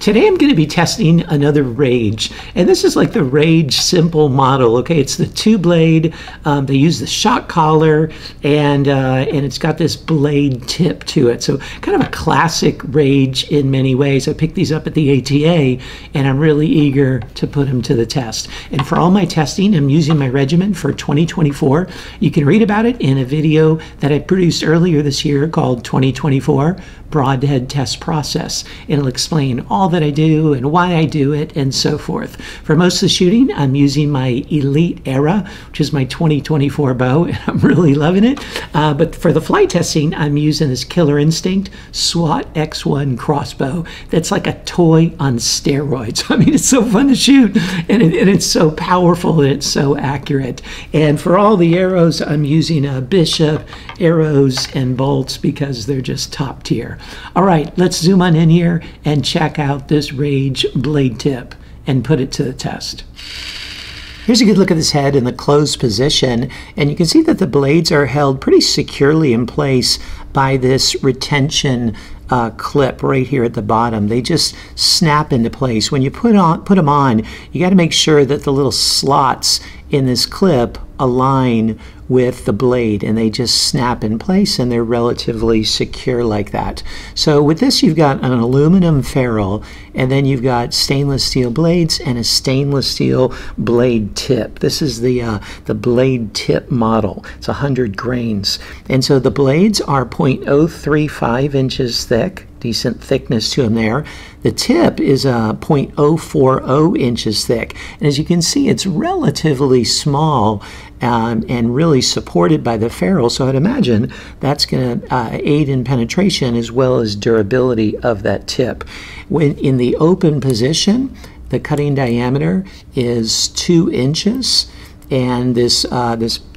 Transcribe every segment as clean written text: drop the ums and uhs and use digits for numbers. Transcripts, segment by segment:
Today I'm going to be testing another Rage, and this is like the Rage Simple model. Okay, it's the two blade. They use the shock collar, and it's got this blade tip to it. So kind of a classic Rage in many ways. I picked these up at the ATA, and I'm really eager to put them to the test. And for all my testing, I'm using my regimen for 2024. You can read about it in a video that I produced earlier this year called 2024 Broadhead Test Process. It'll explain all that I do and why I do it and so forth. For most of the shooting, I'm using my Elite Era, which is my 2024 bow, and I'm really loving it. But for the flight testing, I'm using this Killer Instinct SWAT X1 crossbow. That's like a toy on steroids. I mean, it's so fun to shoot, and it's so powerful, and it's so accurate. And for all the arrows, I'm using a Bishop arrows and bolts because they're just top tier. All right, let's zoom on in here and check out this Rage blade tip and put it to the test. Here's a good look at this head in the closed position, and you can see that the blades are held pretty securely in place by this retention clip right here at the bottom. They just snap into place. When you put them on, you got to make sure that the little slots in this clip align with the blade, and they just snap in place, and they're relatively secure like that. So with this, you've got an aluminum ferrule, and then you've got stainless steel blades and a stainless steel blade tip. This is the blade tip model. It's 100 grains, and so the blades are 0.035 inches thick. Decent thickness to them there. The tip is 0.040 inches thick, and as you can see, it's relatively small and really supported by the ferrule, so I'd imagine that's going to aid in penetration as well as durability of that tip. When in the open position, the cutting diameter is 2 inches, and this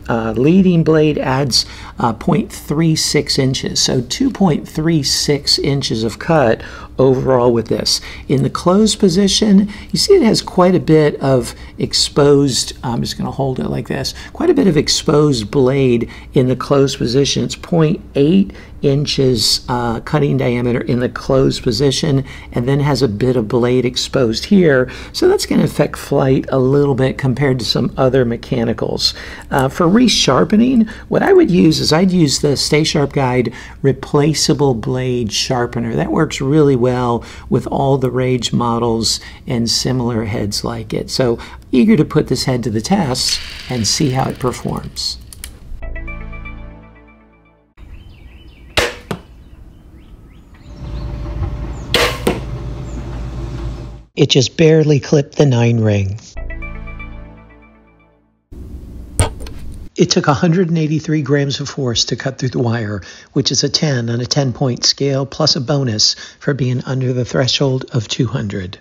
leading blade adds 0.36 inches, so 2.36 inches of cut overall with this. In the closed position, you see it has quite a bit of exposed, I'm just going to hold it like this, quite a bit of exposed blade in the closed position. It's 0.8 inches cutting diameter in the closed position, and then has a bit of blade exposed here, so that's going to affect flight a little bit compared to some other mechanicals. For resharpening, what I would use is I'd use the Stay Sharp Guide replaceable blade sharpener. That works really well with all the Rage models and similar heads like it. So eager to put this head to the test and see how it performs. It just barely clipped the 9 ring. It took 183 grams of force to cut through the wire, which is a 10 on a 10-point scale, plus a bonus for being under the threshold of 200.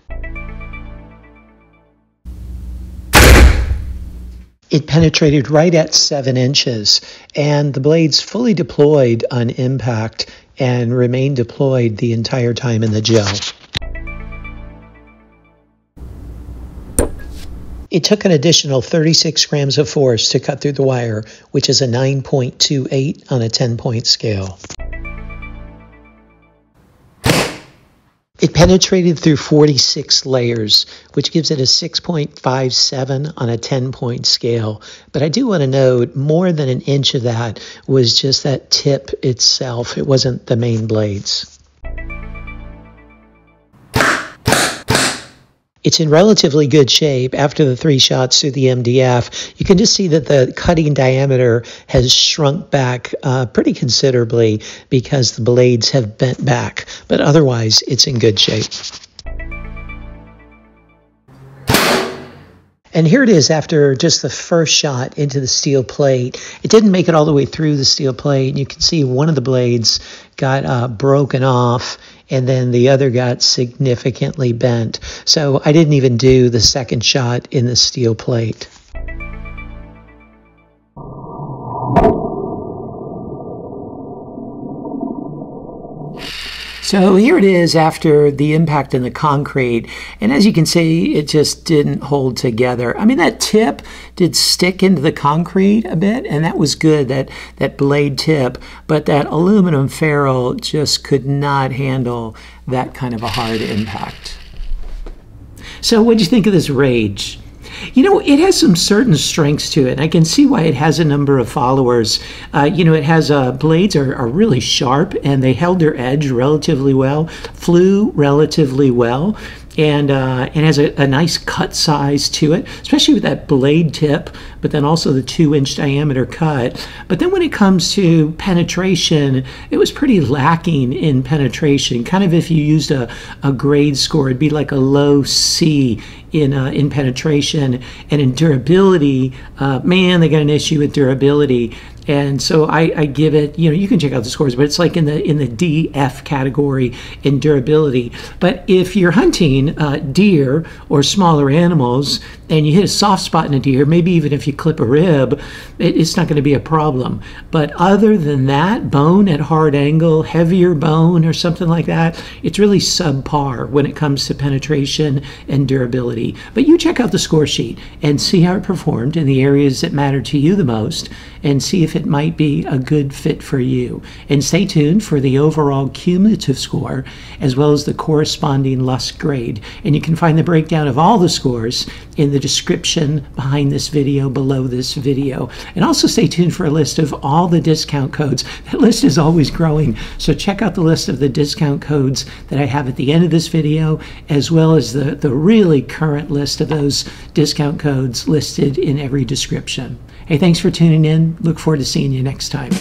It penetrated right at 7 inches, and the blade's fully deployed on impact and remained deployed the entire time in the gel. It took an additional 36 grams of force to cut through the wire, which is a 9.28 on a 10-point scale. It penetrated through 46 layers, which gives it a 6.57 on a 10-point scale. But I do want to note, more than an inch of that was just that tip itself. It wasn't the main blades. It's in relatively good shape. After the 3 shots through the MDF, you can just see that the cutting diameter has shrunk back pretty considerably because the blades have bent back, but otherwise it's in good shape. And here it is after just the first shot into the steel plate. It didn't make it all the way through the steel plate, and you can see one of the blades got broken off, and then the other got significantly bent. So I didn't even do the second shot in the steel plate. So here it is after the impact in the concrete, and as you can see, it just didn't hold together. I mean, that tip did stick into the concrete a bit, and that was good, that blade tip, but that aluminum ferrule just could not handle that kind of a hard impact. So what do you think of this Rage? You know, it has some certain strengths to it. I can see why it has a number of followers. You know, it has blades are really sharp, and they held their edge relatively well, flew relatively well, and has a nice cut size to it, especially with that blade tip, but then also the 2-inch diameter cut. But then when it comes to penetration, it was pretty lacking in penetration. Kind of if you used a grade score, it'd be like a low C in penetration. And in durability, man, they got an issue with durability. And so I give it, you know, you can check out the scores, but it's like in the DF category in durability. But if you're hunting deer or smaller animals and you hit a soft spot in a deer, maybe even if you clip a rib, it's not going to be a problem. But other than that, bone at hard angle, heavier bone or something like that, it's really subpar when it comes to penetration and durability. But you check out the score sheet and see how it performed in the areas that matter to you the most, and see if it might be a good fit for you. And stay tuned for the overall cumulative score as well as the corresponding Lust grade. And you can find the breakdown of all the scores in the description behind this video, below this video. And also stay tuned for a list of all the discount codes. That list is always growing, so check out the list of the discount codes that I have at the end of this video, as well as the really current list of those discount codes listed in every description. Hey, thanks for tuning in. Look forward to seeing you next time.